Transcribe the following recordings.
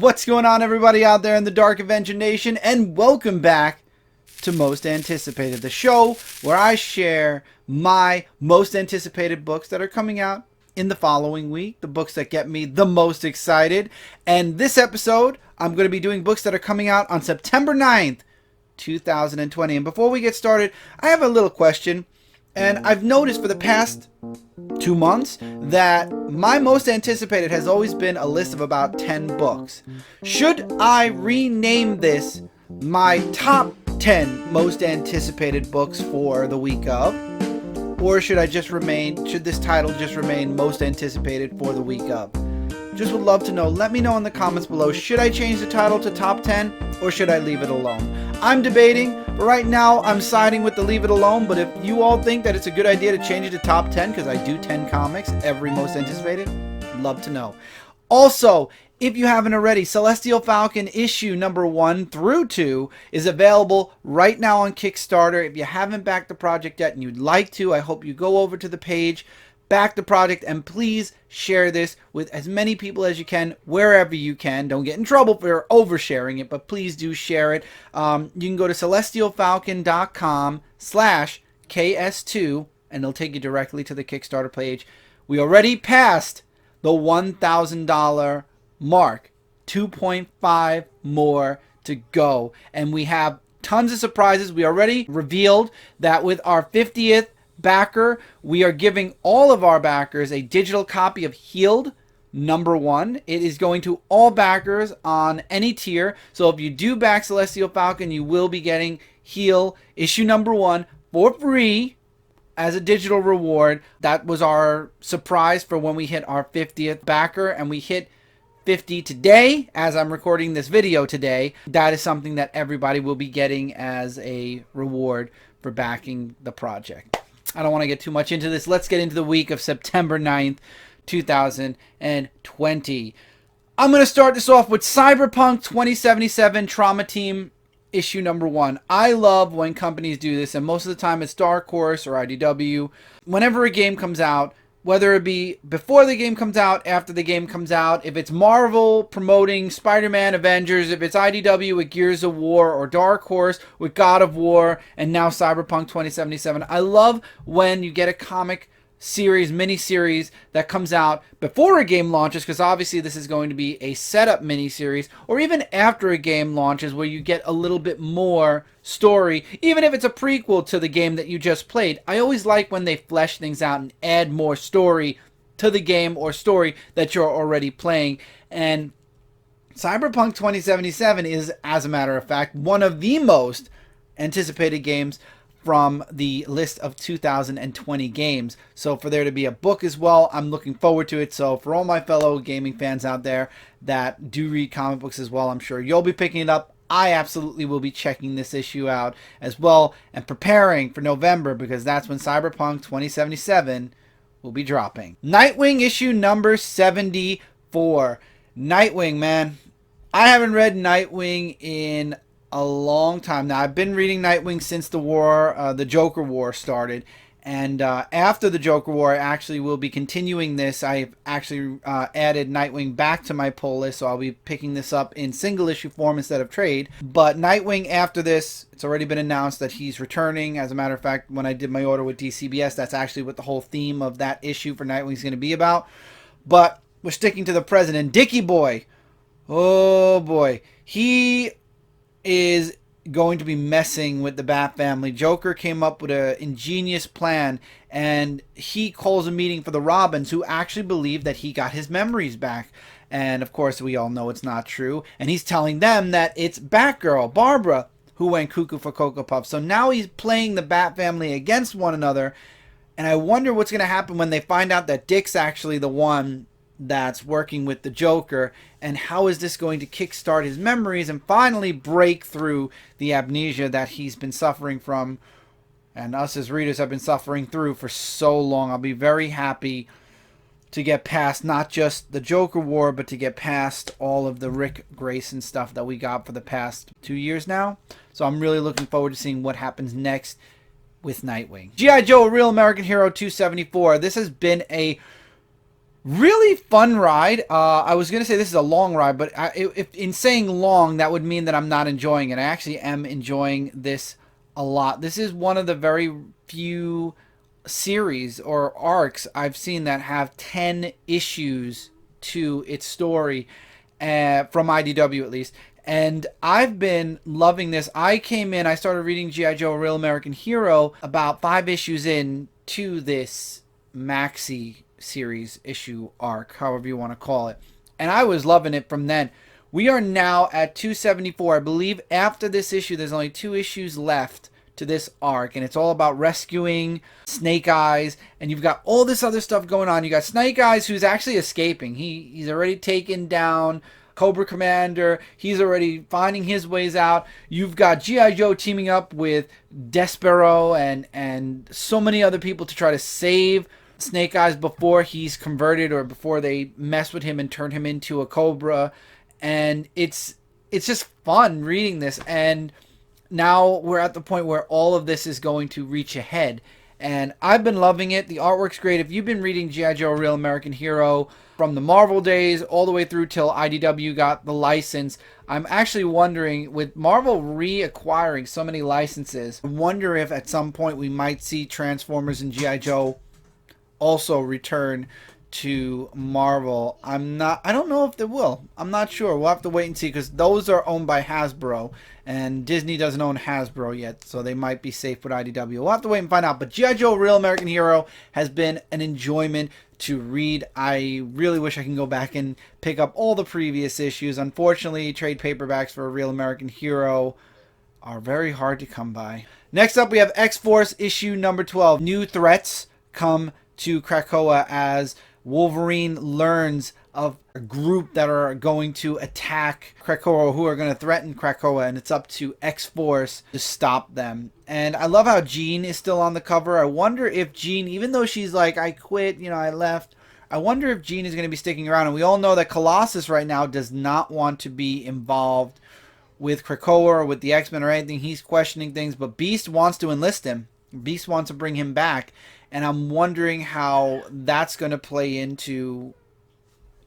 What's going on, everybody out there in the Dark Avenger Nation, and welcome back to Most Anticipated, the show where I share my most anticipated books that are coming out in the following week, the books that get me the most excited. And this episode, I'm going to be doing books that are coming out on September 9th, 2020. And before we get started, I have a little question. And I've noticed for the past 2 months that my most anticipated has always been a list of about 10 books. Should I rename this my top 10 most anticipated books for the week of? Or should this title just remain most anticipated for the week of? Just would love to know. Let me know in the comments below. Should I change the title to top 10 or should I leave it alone? I'm debating, but right now I'm siding with the leave it alone. But if you all think that it's a good idea to change it to top 10, because I do 10 comics every most anticipated, love to know. Also, if you haven't already, Celestial Falcon issue number 1 through 2 is available right now on Kickstarter. If you haven't backed the project yet and you'd like to, I hope you go over to the page, back the project, and please share this with as many people as you can, wherever you can. Don't get in trouble for oversharing it, but please do share it. You can go to celestialfalcon.com/KS2, and it'll take you directly to the Kickstarter page. We already passed the $1,000 mark. 2.5 more to go. And we have tons of surprises. We already revealed that with our 50th backer, we are giving all of our backers a digital copy of Healed number 1. It is going to all backers on any tier. So if you do back Celestial Falcon, you will be getting Heal issue number 1 for free as a digital reward. That was our surprise for when we hit our 50th backer, and we hit 50 today as I'm recording this video today. That is something that everybody will be getting as a reward for backing the project. I don't want to get too much into this. Let's get into the week of September 9th, 2020. I'm going to start this off with Cyberpunk 2077 Trauma Team issue number 1. I love when companies do this, and most of the time it's Dark Horse or IDW. Whenever a game comes out, whether it be before the game comes out, after the game comes out, if it's Marvel promoting Spider-Man, Avengers, if it's IDW with Gears of War, or Dark Horse with God of War, and now Cyberpunk 2077. I love when you get a comic series, mini-series that comes out before a game launches, because obviously this is going to be a setup mini-series, or even after a game launches where you get a little bit more story, even if it's a prequel to the game that you just played. I always like when they flesh things out and add more story to the game or story that you're already playing. And Cyberpunk 2077 is, as a matter of fact, one of the most anticipated games from the list of 2020 games. So for there to be a book as well, I'm looking forward to it. So for all my fellow gaming fans out there that do read comic books as well, I'm sure you'll be picking it up. I absolutely will be checking this issue out as well and preparing for November, because that's when Cyberpunk 2077 will be dropping. Nightwing issue number 74. Nightwing, man. I haven't read Nightwing in a long time now. I've been reading Nightwing since the war, the Joker War started. And after the Joker War, I actually will be continuing this. I've actually added Nightwing back to my pull list, so I'll be picking this up in single issue form instead of trade. But Nightwing after this, it's already been announced that he's returning. As a matter of fact, when I did my order with DCBS, that's actually what the whole theme of that issue for Nightwing is going to be about. But we're sticking to the present. And Dickie Boy, oh boy, he is going to be messing with the Bat family. Joker came up with an ingenious plan, and he calls a meeting for the Robins, who actually believe that he got his memories back. And of course we all know it's not true, and he's telling them that it's Batgirl, Barbara, who went cuckoo for Cocoa Puffs. So now he's playing the Bat family against one another, and I wonder what's going to happen when they find out that Dick's actually the one that's working with the Joker, and how is this going to kickstart his memories and finally break through the amnesia that he's been suffering from, and us as readers have been suffering through for so long. I'll be very happy to get past not just the Joker War, but to get past all of the Rick Grayson stuff that we got for the past 2 years now. So I'm really looking forward to seeing what happens next with Nightwing. G.I. Joe, A Real American Hero 274. This has been a Really fun ride. I was going to say this is a long ride, but if in saying long, that would mean that I'm not enjoying it. I actually am enjoying this a lot. This is one of the very few series or arcs I've seen that have 10 issues to its story, from IDW at least. And I've been loving this. I started reading G.I. Joe: A Real American Hero about 5 issues in to this maxi series issue arc, however you want to call it. And I was loving it from then. We are now at 274. I believe after this issue, there's only 2 issues left to this arc, and it's all about rescuing Snake Eyes, and you've got all this other stuff going on. You got Snake Eyes, who's actually escaping. He's already taken down Cobra Commander. He's already finding his ways out. You've got G.I. Joe teaming up with Despero and so many other people to try to save Snake Eyes before he's converted, or before they mess with him and turn him into a Cobra. And it's just fun reading this. And now we're at the point where all of this is going to reach a head. And I've been loving it. The artwork's great. If you've been reading G.I. Joe: A Real American Hero from the Marvel days all the way through till IDW got the license, I'm actually wondering, with Marvel reacquiring so many licenses, I wonder if at some point we might see Transformers and G.I. Joe also return to Marvel. I don't know if they will. I'm not sure. We'll have to wait and see, because those are owned by Hasbro, and Disney doesn't own Hasbro yet, so they might be safe with IDW. We'll have to wait and find out. But G.I. Joe: Real American Hero has been an enjoyment to read. I really wish I can go back and pick up all the previous issues. Unfortunately, trade paperbacks for A Real American Hero are very hard to come by. Next up, we have X-Force issue number 12. New threats come to Krakoa as Wolverine learns of a group that are going to attack Krakoa, who are going to threaten Krakoa, and it's up to X-Force to stop them. And I love how Jean is still on the cover. I wonder if Jean, even though she's like, I quit, I left, I wonder if Jean is going to be sticking around. And we all know that Colossus right now does not want to be involved with Krakoa or with the X-Men or anything. He's questioning things, but Beast wants to enlist him. Beast wants to bring him back. And I'm wondering how that's going to play into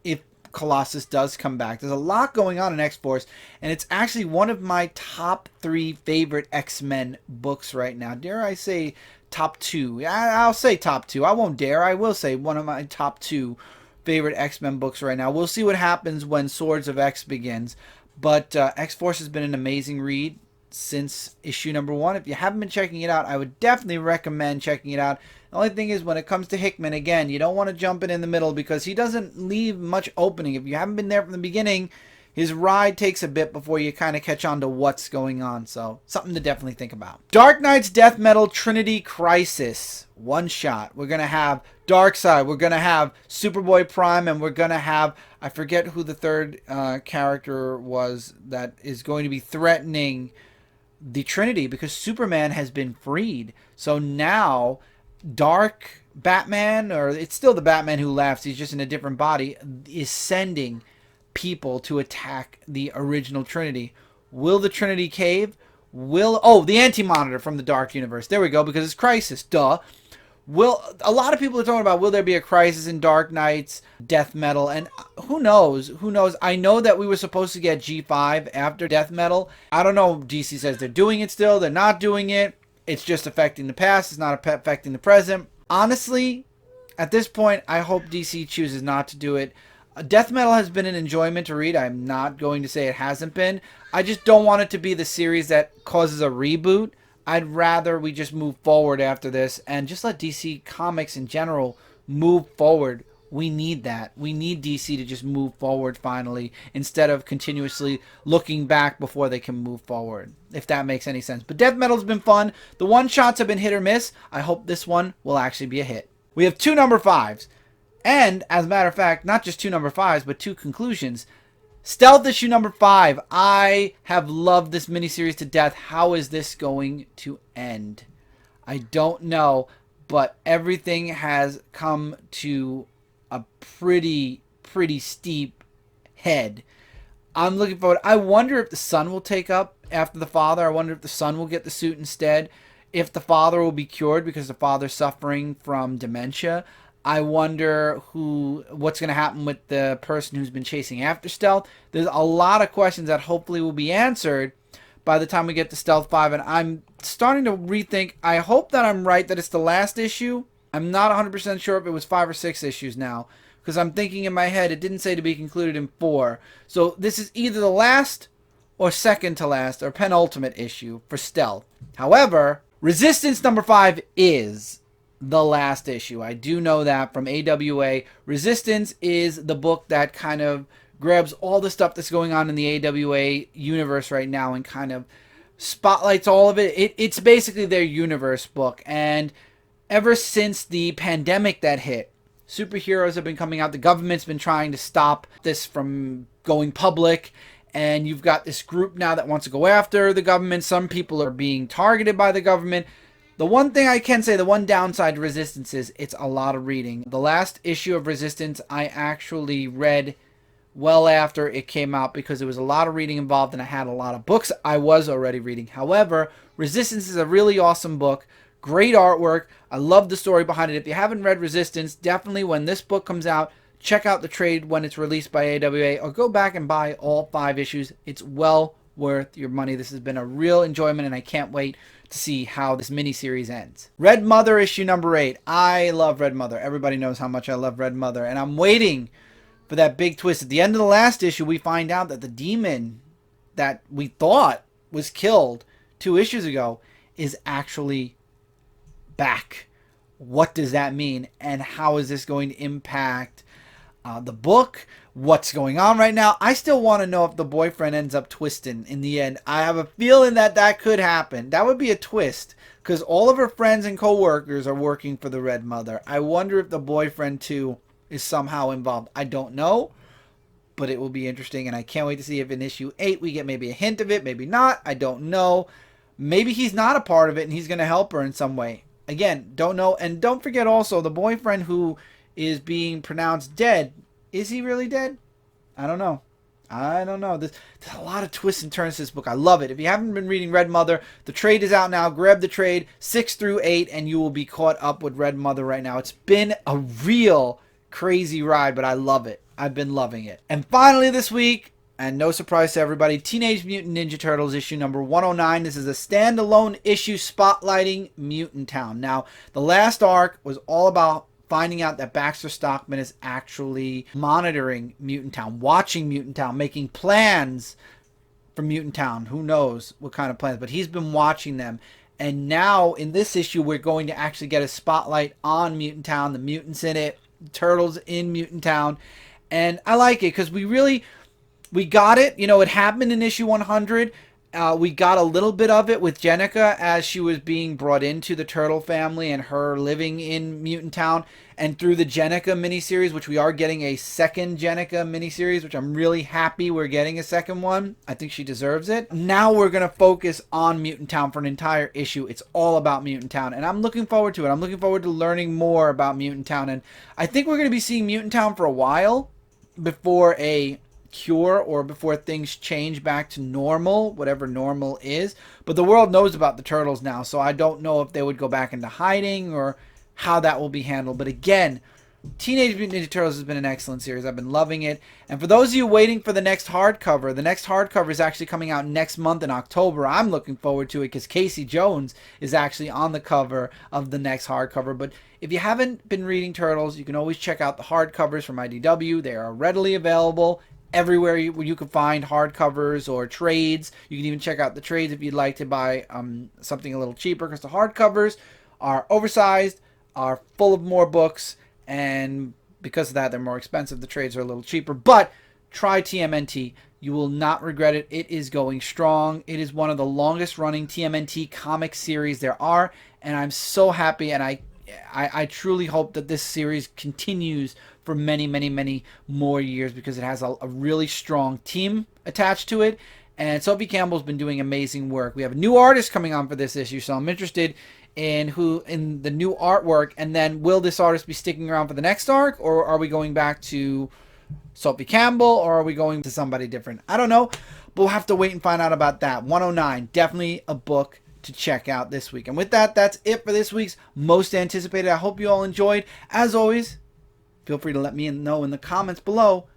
if Colossus does come back. There's a lot going on in X-Force, and it's actually one of my top 3 favorite X-Men books right now. Dare I say top 2? I'll say top 2. I won't dare. I will say one of my top 2 favorite X-Men books right now. We'll see what happens when Swords of X begins. But X-Force has been an amazing read since issue number 1. If you haven't been checking it out, I would definitely recommend checking it out. The only thing is, when it comes to Hickman, again, you don't want to jump in the middle, because he doesn't leave much opening. If you haven't been there from the beginning, his ride takes a bit before you kind of catch on to what's going on. So something to definitely think about. Dark Knight's Death Metal Trinity Crisis. One shot. We're going to have Darkseid. We're going to have Superboy Prime. And we're going to have, I forget who the third character was that is going to be threatening the Trinity, because Superman has been freed. So now Dark Batman, or it's still the Batman who laughs, he's just in a different body, is sending people to attack the original Trinity. Will the Trinity cave? The Anti-Monitor from the Dark Universe. There we go, because it's Crisis. Duh. A lot of people are talking about, will there be a crisis in Dark Knight's Death Metal? And who knows? Who knows? I know that we were supposed to get G5 after Death Metal. I don't know. DC says they're doing it still. They're not doing it. It's just affecting the past. It's not affecting the present. Honestly, at this point, I hope DC chooses not to do it. Death Metal has been an enjoyment to read. I'm not going to say it hasn't been. I just don't want it to be the series that causes a reboot. I'd rather we just move forward after this and just let DC Comics in general move forward. We need that. We need DC to just move forward finally, instead of continuously looking back before they can move forward, if that makes any sense. But Death Metal's been fun. The one-shots have been hit or miss. I hope this one will actually be a hit. We have 2 number 5s. And, as a matter of fact, not just 2 number 5s, but 2 conclusions. Stealth issue number 5. I have loved this miniseries to death. How is this going to end? I don't know, but everything has come to a pretty steep head. I'm looking forward. I wonder if the son will take up after the father. I wonder if the son will get the suit instead. If the father will be cured because the father's suffering from dementia. I wonder what's going to happen with the person who's been chasing after Stealth. There's a lot of questions that hopefully will be answered by the time we get to Stealth 5, and I'm starting to rethink. I hope that I'm right, that it's the last issue. I'm not 100% sure if it was 5 or 6 issues now, because I'm thinking in my head it didn't say to be concluded in 4. So this is either the last or second to last or penultimate issue for Stealth. However, Resistance number 5 is the last issue. I do know that from AWA. Resistance is the book that kind of grabs all the stuff that's going on in the AWA universe right now and kind of spotlights all of it. It's basically their universe book. And ever since the pandemic that hit, superheroes have been coming out. The government's been trying to stop this from going public. And you've got this group now that wants to go after the government. Some people are being targeted by the government. The one thing I can say, the one downside to Resistance is it's a lot of reading. The last issue of Resistance I actually read well after it came out because there was a lot of reading involved and I had a lot of books I was already reading. However, Resistance is a really awesome book. Great artwork. I love the story behind it. If you haven't read Resistance, definitely when this book comes out, check out the trade when it's released by AWA or go back and buy all 5 issues. It's well worth your money. This has been a real enjoyment and I can't wait to see how this miniseries ends. Red Mother issue number 8. I love Red Mother. Everybody knows how much I love Red Mother and I'm waiting for that big twist. At the end of the last issue, we find out that the demon that we thought was killed 2 issues ago is actually back. What does that mean? And how is this going to impact the book? What's going on right now? I still want to know if the boyfriend ends up twisting in the end. I have a feeling that that could happen. That would be a twist because all of her friends and co-workers are working for the Red Mother. I wonder if the boyfriend too is somehow involved. I don't know, but it will be interesting and I can't wait to see if in issue 8 we get maybe a hint of it, maybe not. I don't know. Maybe he's not a part of it and he's going to help her in some way. Again, don't know. And don't forget also the boyfriend who is being pronounced dead. Is he really dead? I don't know. There's a lot of twists and turns to this book. I love it. If you haven't been reading Red Mother, the trade is out now. Grab the trade 6 through 8 and you will be caught up with Red Mother right now. It's been a real crazy ride, but I love it. I've been loving it. And finally this week, and no surprise to everybody, Teenage Mutant Ninja Turtles issue number 109. This is a standalone issue spotlighting Mutant Town. Now, the last arc was all about finding out that Baxter Stockman is actually monitoring Mutant Town, watching Mutant Town, making plans for Mutant Town. Who knows what kind of plans, but he's been watching them. And now in this issue, we're going to actually get a spotlight on Mutant Town, the mutants in it, Turtles in Mutant Town. And I like it because we got it. You know, it happened in issue 100. We got a little bit of it with Jennika as she was being brought into the Turtle family and her living in Mutant Town. And through the Jennika miniseries, which we are getting a second Jennika miniseries, which I'm really happy we're getting a second one. I think she deserves it. Now we're going to focus on Mutant Town for an entire issue. It's all about Mutant Town. And I'm looking forward to it. I'm looking forward to learning more about Mutant Town. And I think we're going to be seeing Mutant Town for a while before a cure or before things change back to normal, whatever normal is. But the world knows about the Turtles now, so I don't know if they would go back into hiding or how that will be handled. But again, Teenage Mutant Ninja Turtles has been an excellent series. I've been loving it. And for those of you waiting for the next hardcover is actually coming out next month in October. I'm looking forward to it because Casey Jones is actually on the cover of the next hardcover. But if you haven't been reading Turtles, you can always check out the hardcovers from IDW. They are readily available everywhere you can find hardcovers or trades. You can even check out the trades if you'd like to buy something a little cheaper because the hardcovers are oversized, are full of more books, and because of that they're more expensive. The trades are a little cheaper, but try TMNT. You will not regret it. It is going strong. It is one of the longest running TMNT comic series there are, and I'm so happy, and I truly hope that this series continues for many, many, many more years because it has a really strong team attached to it. And Sophie Campbell's been doing amazing work. We have a new artist coming on for this issue, so I'm interested in the new artwork. And then will this artist be sticking around for the next arc, or are we going back to Sophie Campbell, or are we going to somebody different? I don't know, but we'll have to wait and find out about that. 109, definitely a book to check out this week. And with that, that's it for this week's Most Anticipated. I hope you all enjoyed. As always, feel free to let me know in the comments below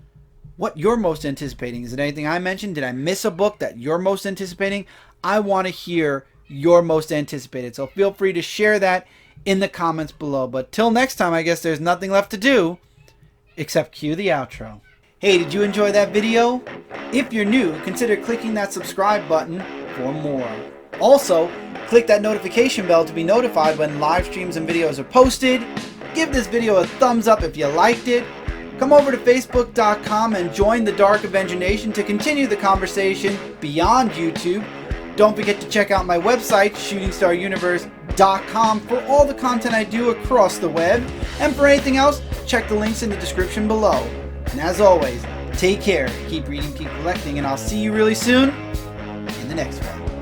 what you're most anticipating. Is it anything I mentioned? Did I miss a book that you're most anticipating? I want to hear your most anticipated. So feel free to share that in the comments below. But till next time, I guess there's nothing left to do except cue the outro. Hey, did you enjoy that video? If you're new, consider clicking that subscribe button for more. Also, click that notification bell to be notified when live streams and videos are posted. Give this video a thumbs up if you liked it. Come over to Facebook.com and join the Dark Avenger Nation to continue the conversation beyond YouTube. Don't forget to check out my website, shootingstaruniverse.com, for all the content I do across the web. And for anything else, check the links in the description below. And as always, take care, keep reading, keep collecting, and I'll see you really soon in the next one.